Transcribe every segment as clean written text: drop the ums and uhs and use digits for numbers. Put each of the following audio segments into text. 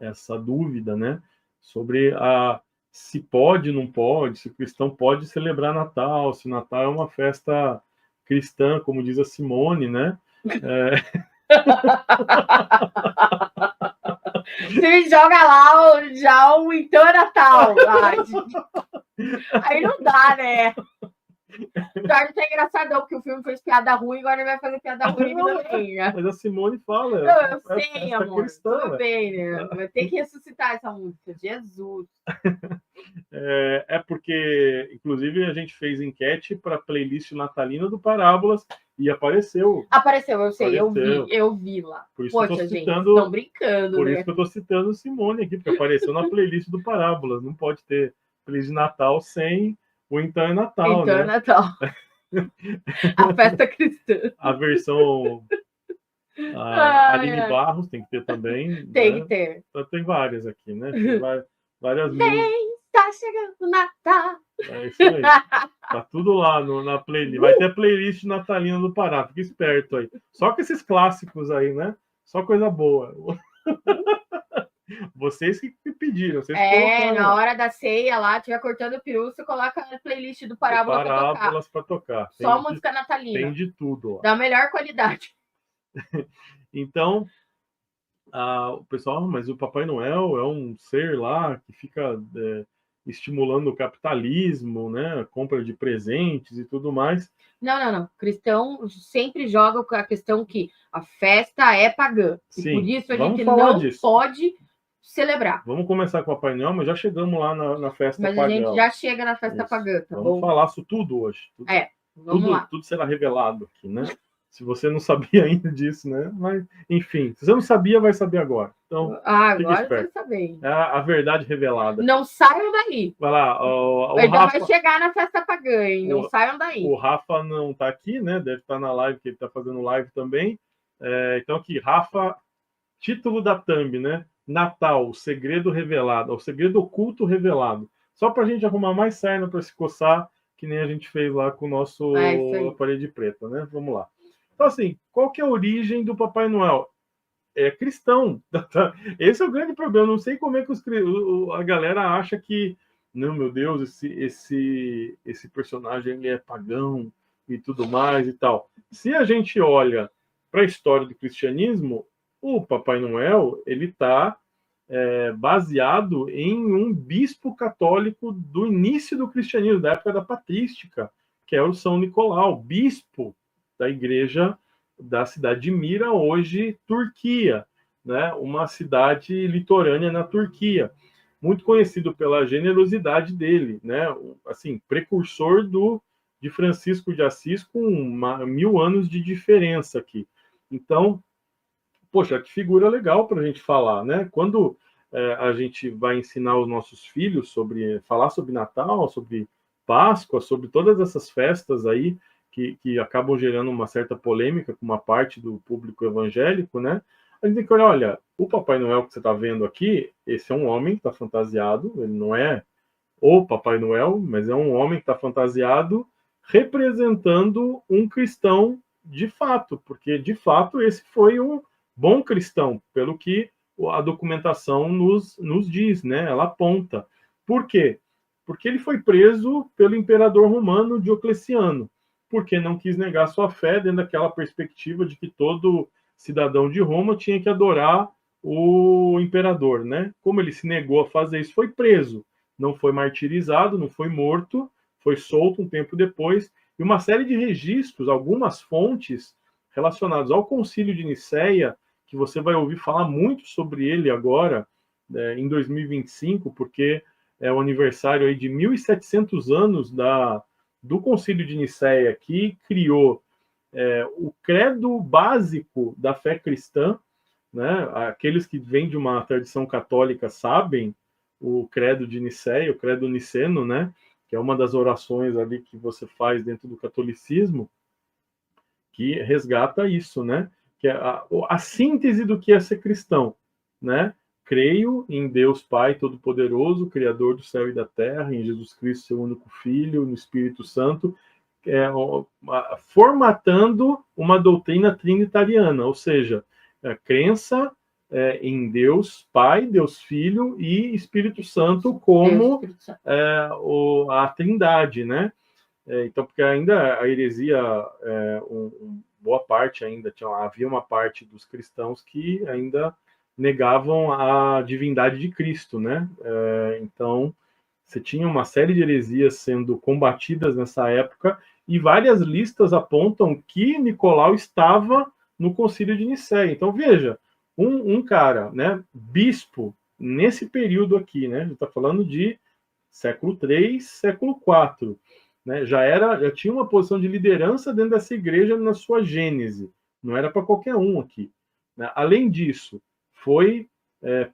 essa dúvida, né? Sobre se pode, não pode, se o cristão pode celebrar Natal, se Natal é uma festa cristã, como diz a Simone, né? Você me joga lá já o então é Natal. Aí não dá, né? Jorge é engraçadão, porque o filme fez piada ruim, agora ele vai fazer piada ruim também, né? Mas a Simone fala. Não, eu sei, amor. Cristã, tudo bem, né? Vai ter que ressuscitar essa música. Jesus. Porque, inclusive, a gente fez enquete para a playlist natalina do Parábolas e apareceu. Apareceu, eu sei, eu vi lá. Por isso Poxa, gente, estão brincando, por né? isso que eu estou citando Simone aqui, porque apareceu na playlist do Parábolas. Não pode ter playlist de Natal sem o Então é Natal, então né? é Natal. A festa cristã. A versão... Aline Barros tem que ter também. Tem que ter. Então, tem várias aqui, né? Tem várias músicas. Tá chegando o Natal. É isso aí. Tá tudo lá na playlist. Vai ter a playlist natalina do Pará. Fica esperto aí. Só com esses clássicos aí, né? Só coisa boa. Vocês que pediram. Vocês na hora da ceia lá, tiver cortando o peru, você coloca a playlist do Parábolas pra tocar. Só música natalina. Tem de tudo. Ó. Da melhor qualidade. Então, o pessoal, mas o Papai Noel é um ser lá que fica estimulando o capitalismo, né? A compra de presentes e tudo mais. Não. Cristão sempre joga com a questão que a festa é pagã. Sim, e por isso a gente não pode celebrar. Vamos começar com o Papai Noel, mas já chegamos lá na festa pagã. Mas a gente já chega na festa pagã, tá Vamos falar isso tudo hoje. Vamos lá. Tudo será revelado aqui, né? Se você não sabia ainda disso, né? Mas, enfim, se você não sabia, vai saber agora. Então, agora você vai saber. É a verdade revelada. Não saiam daí. Vai lá, ainda Rafa, vai chegar na festa pagã, hein? Não saiam daí. O Rafa não está aqui, né? Deve estar na live, que ele está fazendo live também. Então, aqui, Rafa, título da thumb, né? Natal, o segredo revelado, o segredo oculto revelado. Só para a gente arrumar mais sarna para se coçar, que nem a gente fez lá com o nosso parede preta, né? Vamos lá. Então, assim, qual que é a origem do Papai Noel? É cristão. Esse é o grande problema. Não sei como é que a galera acha que, não, meu Deus, esse personagem ele é pagão e tudo mais e tal. Se a gente olha para a história do cristianismo, o Papai Noel ele está baseado em um bispo católico do início do cristianismo, da época da patrística, que é o São Nicolau, bispo da igreja da cidade de Mira, hoje Turquia, né? Uma cidade litorânea na Turquia, muito conhecido pela generosidade dele, né? Assim, precursor de Francisco de Assis, com 1000 anos de diferença aqui. Então, poxa, que figura legal para a gente falar, né? Quando a gente vai ensinar os nossos filhos falar sobre Natal, sobre Páscoa, sobre todas essas festas aí, que acabam gerando uma certa polêmica com uma parte do público evangélico, né? A gente tem que olhar, olha, o Papai Noel que você está vendo aqui, esse é um homem que está fantasiado, ele não é o Papai Noel, mas é um homem que está fantasiado representando um cristão de fato, porque de fato esse foi um bom cristão, pelo que a documentação nos diz, né? Ela aponta. Por quê? Porque ele foi preso pelo imperador romano Diocleciano, porque não quis negar sua fé dentro daquela perspectiva de que todo cidadão de Roma tinha que adorar o imperador, né? Como ele se negou a fazer isso, foi preso. Não foi martirizado, não foi morto, foi solto um tempo depois. E uma série de registros, algumas fontes relacionadas ao Concílio de Nicéia, que você vai ouvir falar muito sobre ele agora, em 2025, porque é o aniversário aí de 1.700 anos do Concílio de Nicéia, que criou o credo básico da fé cristã, né? Aqueles que vêm de uma tradição católica sabem o credo de Nicéia, o credo niceno, né? Que é uma das orações ali que você faz dentro do catolicismo, que resgata isso, né? Que é a síntese do que é ser cristão, né? Creio em Deus Pai Todo-Poderoso, Criador do céu e da terra, em Jesus Cristo, seu único Filho, no Espírito Santo, formatando uma doutrina trinitariana, ou seja, a crença em Deus Pai, Deus Filho e Espírito Santo como a Trindade, né? Então, porque ainda a heresia, boa parte ainda, havia uma parte dos cristãos que ainda negavam a divindade de Cristo, né? Então, você tinha uma série de heresias sendo combatidas nessa época, e várias listas apontam que Nicolau estava no Concílio de Nicéia. Então, veja, um cara, né, bispo, nesse período aqui, né, a gente está falando de século III, século IV, né, já tinha uma posição de liderança dentro dessa igreja na sua gênese, não era para qualquer um aqui, né? Além disso, foi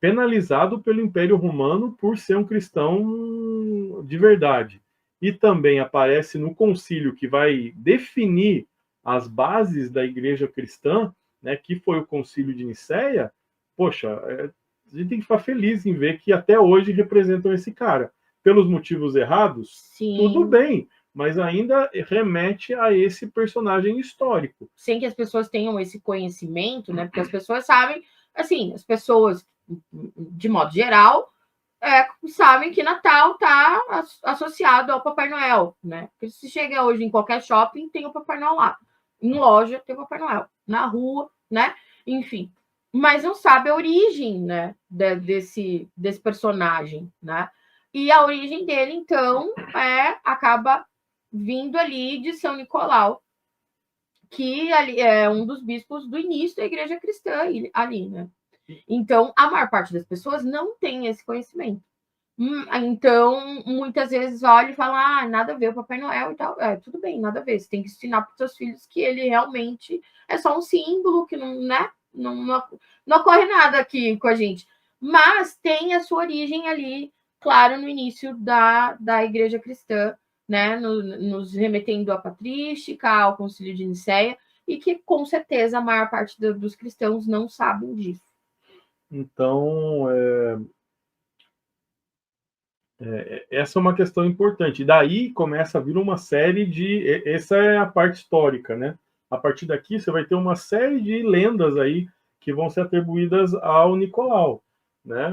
penalizado pelo Império Romano por ser um cristão de verdade. E também aparece no concílio que vai definir as bases da igreja cristã, né, que foi o concílio de Nicéia. Poxa, a gente tem que ficar feliz em ver que até hoje representam esse cara. Pelos motivos errados, Sim. Tudo bem, mas ainda remete a esse personagem histórico. Sem que as pessoas tenham esse conhecimento, né? Porque as pessoas sabem, assim, as pessoas, de modo geral, sabem que Natal está associado ao Papai Noel, né? Porque se chega hoje em qualquer shopping, tem o Papai Noel lá. Em loja, tem o Papai Noel. Na rua, né? Enfim. Mas não sabe a origem, né? Desse personagem, né? E a origem dele, então, acaba vindo ali de São Nicolau, que ali é um dos bispos do início da igreja cristã ali, né? Então, a maior parte das pessoas não tem esse conhecimento. Então, muitas vezes olha e fala, nada a ver o Papai Noel e tal. Tudo bem, nada a ver. Você tem que ensinar para os seus filhos que ele realmente é só um símbolo, que não, né? Não ocorre nada aqui com a gente. Mas tem a sua origem ali, claro, no início da igreja cristã, né? Nos remetendo à patrística, ao concílio de Nicéia, e que, com certeza, a maior parte dos cristãos não sabem disso. Então, essa é uma questão importante. E daí começa a vir uma série de... Essa é a parte histórica, né? A partir daqui, você vai ter uma série de lendas aí que vão ser atribuídas ao Nicolau, né?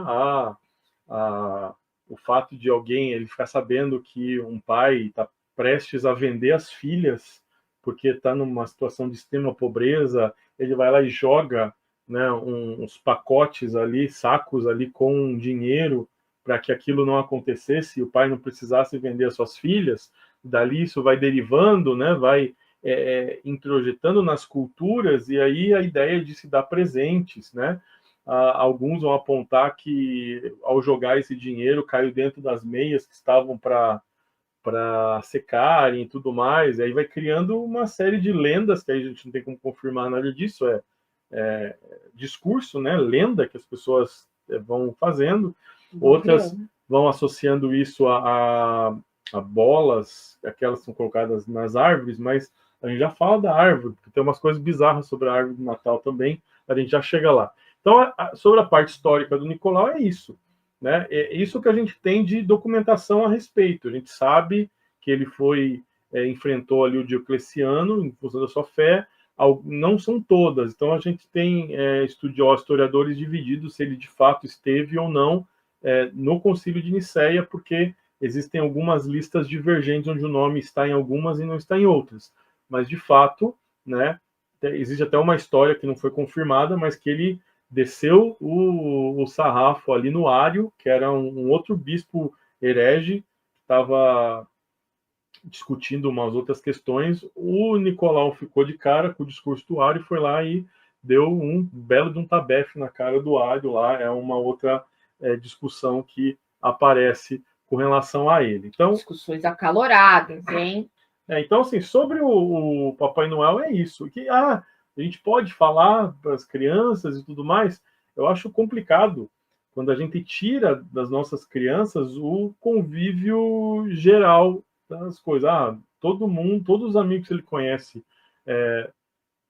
O fato de alguém ele ficar sabendo que um pai está prestes a vender as filhas porque está numa situação de extrema pobreza, ele vai lá e joga, né, uns pacotes ali, sacos ali com dinheiro para que aquilo não acontecesse e o pai não precisasse vender as suas filhas. Dali isso vai derivando, né, vai introjetando nas culturas, e aí a ideia de se dar presentes, né? Alguns vão apontar que ao jogar esse dinheiro caiu dentro das meias que estavam para secarem e tudo mais, e aí vai criando uma série de lendas que aí a gente não tem como confirmar nada disso, discurso, né, lenda que as pessoas vão fazendo, outras vão associando isso a bolas, aquelas que são colocadas nas árvores, mas a gente já fala da árvore, porque tem umas coisas bizarras sobre a árvore de Natal também, a gente já chega lá. Então, sobre a parte histórica do Nicolau é isso, né? É isso que a gente tem de documentação a respeito. A gente sabe que ele enfrentou ali o Diocleciano em função da sua fé. Não são todas, então a gente tem historiadores divididos se ele de fato esteve ou não no Concílio de Nicéia, porque existem algumas listas divergentes onde o nome está em algumas e não está em outras. Mas, de fato, né, existe até uma história que não foi confirmada, mas que ele desceu o sarrafo ali no Ário, que era um outro bispo herege, que estava discutindo umas outras questões. O Nicolau ficou de cara com o discurso do Ário e foi lá e deu um belo de um tabefe na cara do Ário lá. É uma outra discussão que aparece com relação a ele. Então, discussões acaloradas, hein? Então, assim, sobre o Papai Noel é isso. Que a gente pode falar para as crianças e tudo mais. Eu acho complicado quando a gente tira das nossas crianças o convívio geral das coisas. Todo mundo, todos os amigos que ele conhece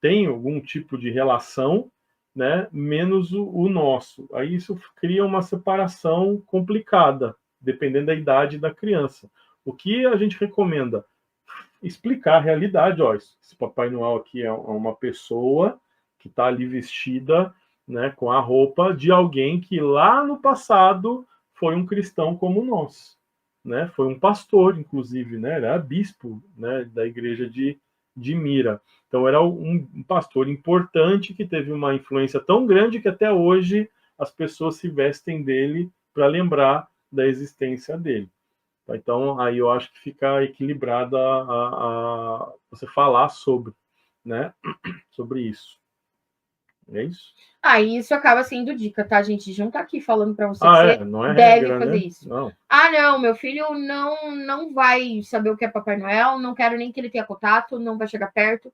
tem algum tipo de relação, né? Menos o nosso. Aí isso cria uma separação complicada, dependendo da idade da criança. O que a gente recomenda? Explicar a realidade. Esse Papai Noel aqui é uma pessoa que está ali vestida né, com a roupa de alguém que lá no passado foi um cristão como nós, né? Foi um pastor, inclusive, né? Era bispo, né, da igreja de Mira. Então era um pastor importante que teve uma influência tão grande que até hoje as pessoas se vestem dele para lembrar da existência dele. Então aí eu acho que fica equilibrada você falar sobre, né, sobre isso. É isso? Isso acaba sendo dica, tá, gente? A gente não tá aqui falando para você que você Não é deve regra, fazer né? isso. Não. Não, meu filho não vai saber o que é Papai Noel, não quero nem que ele tenha contato, não vai chegar perto.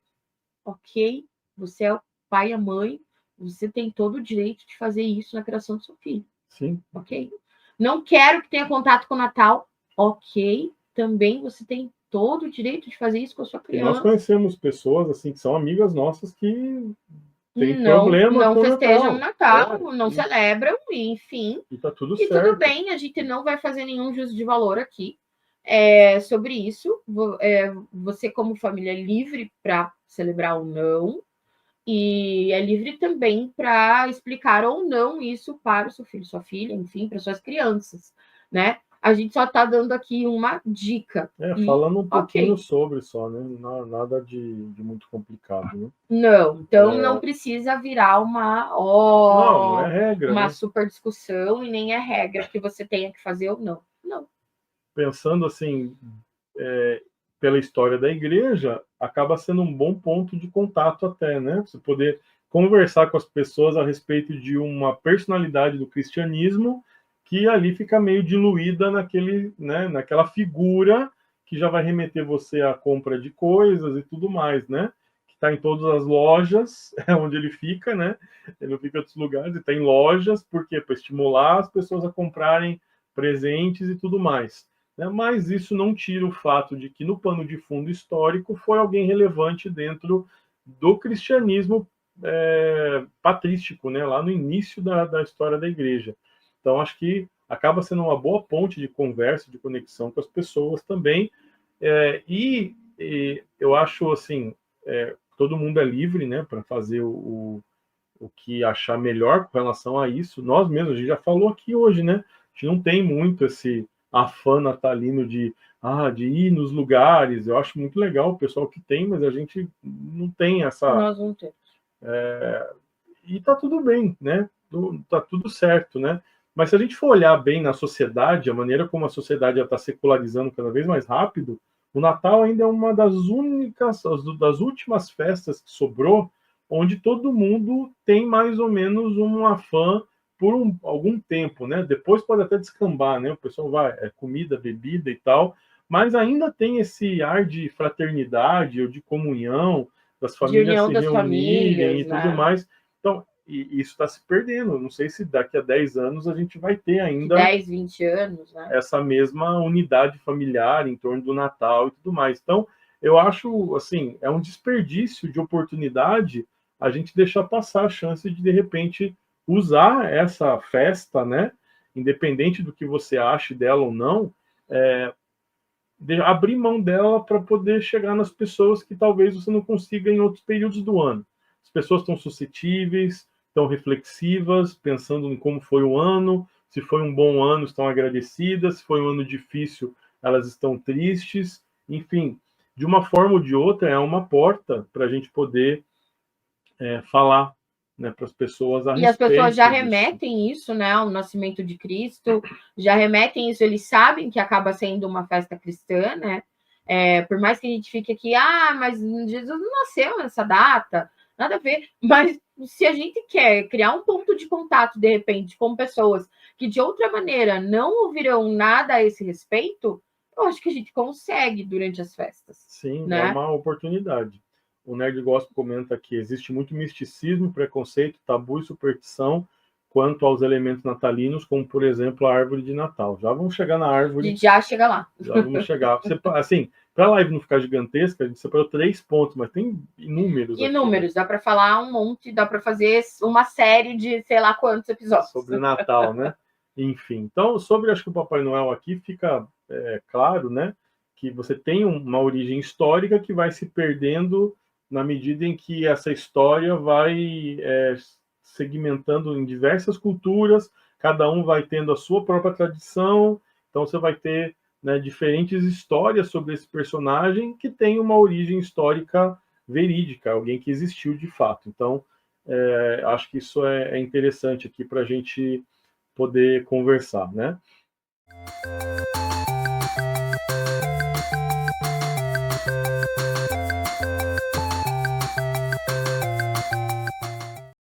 Ok, você é o pai e a mãe, você tem todo o direito de fazer isso na criação do seu filho. Sim. Ok? Não quero que tenha contato com o Natal. Ok, também você tem todo o direito de fazer isso com a sua criança. E nós conhecemos pessoas assim que são amigas nossas que tem não problema não com festejam o Natal, não sim. celebram, enfim. E tá tudo e certo. Tudo bem, a gente não vai fazer nenhum juízo de valor aqui sobre isso. Você, como família, é livre para celebrar ou não, e é livre também para explicar ou não isso para o seu filho, sua filha, enfim, para suas crianças, né? A gente só está dando aqui uma dica. Falando um pouquinho sobre só, né? Nada de muito complicado, né? Não, então não precisa virar não é regra, uma né? super discussão e nem é regra que você tenha que fazer ou não. Não. Pensando assim, pela história da igreja, acaba sendo um bom ponto de contato até, né? Você poder conversar com as pessoas a respeito de uma personalidade do cristianismo que ali fica meio diluída naquela figura que já vai remeter você à compra de coisas e tudo mais, né? Que está em todas as lojas, é onde ele fica, né? Ele não fica em outros lugares, ele está em lojas, por quê? Para estimular as pessoas a comprarem presentes e tudo mais. Mas isso não tira o fato de que no pano de fundo histórico foi alguém relevante dentro do cristianismo patrístico, né? Lá no início da história da igreja. Então, acho que acaba sendo uma boa ponte de conversa, de conexão com as pessoas também. E eu acho, assim, todo mundo é livre, né, para fazer o que achar melhor com relação a isso. Nós mesmos, a gente já falou aqui hoje, né? A gente não tem muito esse afã natalino de ir nos lugares. Eu acho muito legal o pessoal que tem, mas a gente não tem essa... Nós não temos. E tá tudo bem, né? Tá tudo certo, né? Mas se a gente for olhar bem na sociedade, a maneira como a sociedade já está secularizando cada vez mais rápido, o Natal ainda é uma das últimas festas que sobrou, onde todo mundo tem mais ou menos um afã por algum tempo, né? Depois pode até descambar, né? O pessoal vai, comida, bebida e tal, mas ainda tem esse ar de fraternidade ou de comunhão, das famílias se reunirem e tudo mais. Então, e isso está se perdendo. Não sei se daqui a 10 anos a gente vai ter ainda 10, 20 anos, né? Essa mesma unidade familiar em torno do Natal e tudo mais. Então, eu acho, assim, é um desperdício de oportunidade a gente deixar passar a chance de repente, usar essa festa, né? Independente do que você ache dela ou não, abrir mão dela para poder chegar nas pessoas que talvez você não consiga em outros períodos do ano. As pessoas estão suscetíveis, estão reflexivas, pensando em como foi o ano, se foi um bom ano, estão agradecidas, se foi um ano difícil, elas estão tristes. Enfim, de uma forma ou de outra, é uma porta para a gente poder falar, né, para as pessoas a respeito. E as pessoas já remetem isso, né, ao nascimento de Cristo, já remetem isso, eles sabem que acaba sendo uma festa cristã, né? Por mais que a gente fique aqui, mas Jesus não nasceu nessa data, nada a ver. Mas se a gente quer criar um ponto de contato, de repente, com pessoas que de outra maneira não ouvirão nada a esse respeito, eu acho que a gente consegue durante as festas. Sim, né? É uma oportunidade. O Nerd Gospel comenta que existe muito misticismo, preconceito, tabu e superstição quanto aos elementos natalinos, como, por exemplo, a árvore de Natal. Já vamos chegar na árvore. A gente já chega lá. Já vamos chegar. Assim, para a live não ficar gigantesca, a gente separou 3 pontos, mas tem inúmeros. Inúmeros, aqui, né? Dá para falar um monte, dá para fazer uma série de sei lá quantos episódios. Sobre Natal, né? Enfim, então, acho que o Papai Noel aqui fica claro, né? Que você tem uma origem histórica que vai se perdendo na medida em que essa história vai segmentando em diversas culturas, cada um vai tendo a sua própria tradição, então você vai ter, né, diferentes histórias sobre esse personagem que tem uma origem histórica verídica, alguém que existiu de fato. Então, acho que isso é interessante aqui para a gente poder conversar, né?